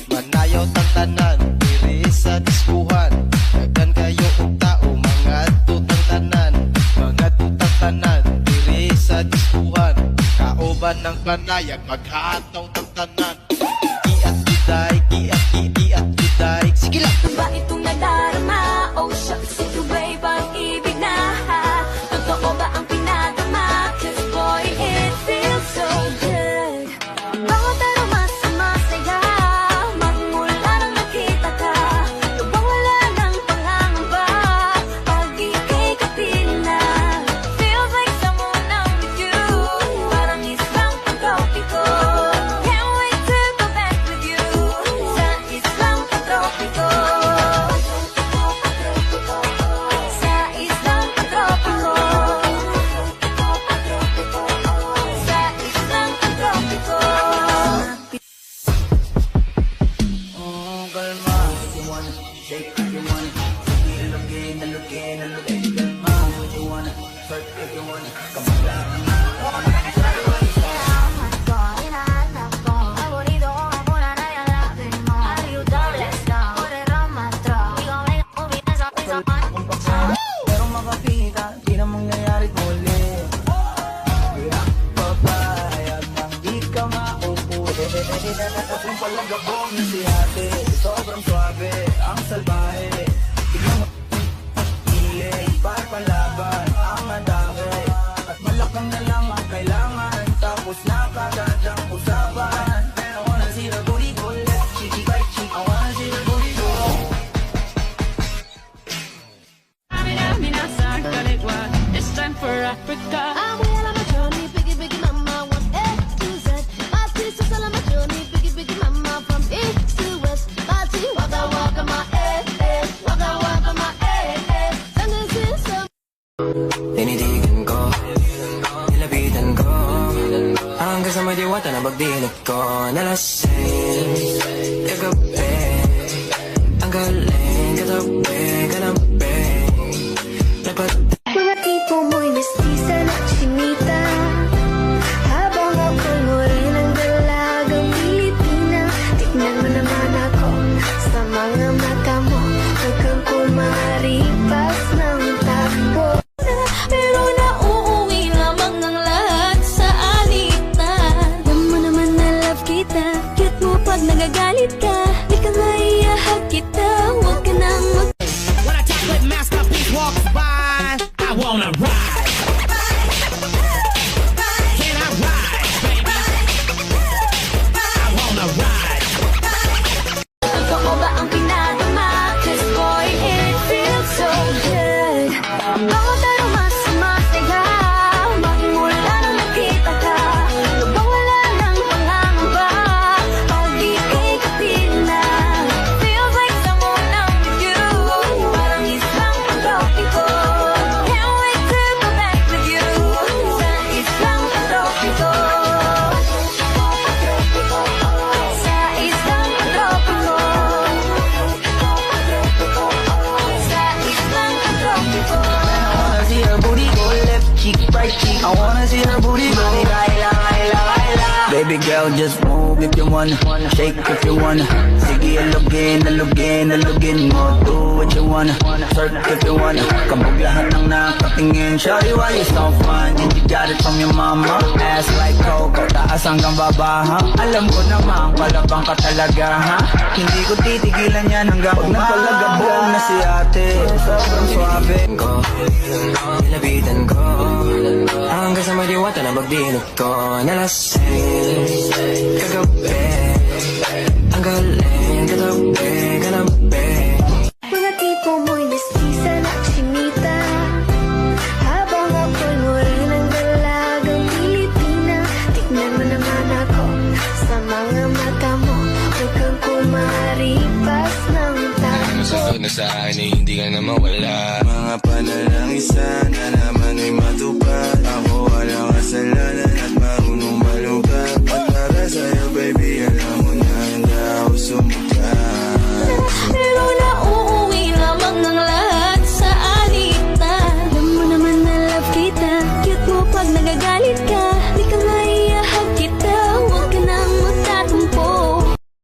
Manayaw tang tanan, diri sa diskuhan. Daghan kayo og tao, mga tutang tanan. Mga tutang tanan, diri sa diskuhan. Kauban ng panayag, mag-aataw tang tanan. Iat giday, iat giday. Sige lang! Ba itong nadarama? Oh shucks, ito ba'y pag-ibig na? Totoo ba ang pinadama? Cause boy, it feels so good. Bawat aroma sa masaya, magmula nang nakita ka. Lubang wala ng pangangamba, pag ika'y kapiling na. Feels like someone I'm with you, parang islang pagtropiko. Can't wait to go back with you, sa islang pagtropiko. Sa islang pagtropiko. Sa islang pagtropiko. Kalma, if you wanna shake, if you wanna sige, alugin, alugin, alugin. Kalma, if you wanna twerk, if you wanna come on. Pero makakita, di na mangyayari muli. Kaya papayag nang di ka mauuli. Yung palagabong na si ate, sobrang suabe, ang salbahe. Tignan mo, hiling, para palaban, ang atake. At malakang na lang ang kailangan, tapos na kagad ang usapan. I wanna see the booty go left, cheeky by cheek. I wanna see the booty go. It's time for Africa. I'm well on my journey, biggie, biggie mama, one A to Z. My sister's all on my journey, biggie, biggie mama, from east to west. My tea, waka waka my waka waka my Sangin sister. Tinitigan ko, nilapitan ko, hanggang sa may diwata na pagdinig ko. Nalasing, kagabi, ang galing, katabi, kanabi. Dapat Mga tipo mo'y mestiza na chinita, habang ako'y morenang dalagang Pilipina. Tignan mo naman ako sa mga mata mo, huwag kang kumaripas ng takbo. Pero nauuwi lamang ng lahat sa alitan. Alam mo naman na love kita, cute mo pag nagagalit ka. Di ka maiahag kita, huwag ka nang mag- When a chocolate masterpiece walks by, I wanna ride. Can I ride, baby? I wanna ride. Totoo ba ang pinadama? Cause boy, it feels so good. Bawat aroma sa masaya, magmula nang nakita ka. Lubang wala ng pangangamba, pag ika'y kapiling na. Feels like someone I'm with you, parang islang pagtropiko. Can't wait to go back with you, sa islang pagtropiko. Sa islang pagtropiko. Sa islang pagtropiko. I wanna see her booty go left cheek, right cheek. I wanna see her booty go laila, laila, laila. Baby girl, just move if you wanna, shake if you wanna. Sige, alugin, alugin, alugin mo. Do what you wanna, twerk if you wanna. Kabog lahat ng nakatingin. Shawty, why you so fun? Did you got it from your mama? Ass like Coco, taas hanggang baba, ha? Alam ko naman, palabang ka talaga, ha? Hindi ko titigilan yan hanggang nagpalagabong na si ate. Sobrang suabe ko, nilapitan ko, hanggang sa may diwata na pagdinig ko. Nalasing, kagabi, ang galing, katabi, kanabi. Mga tipo mo'y mestiza na chinita, habang ako'y morenang dalagang Pilipina. Tignan mo naman ako sa mga mata mo, huwag kang kumaripas ng takbo. Masasod na sa akin eh, hindi ka na mawala. Mga panalangin sana naman ay matupad. Ako walang kasalanan at marunong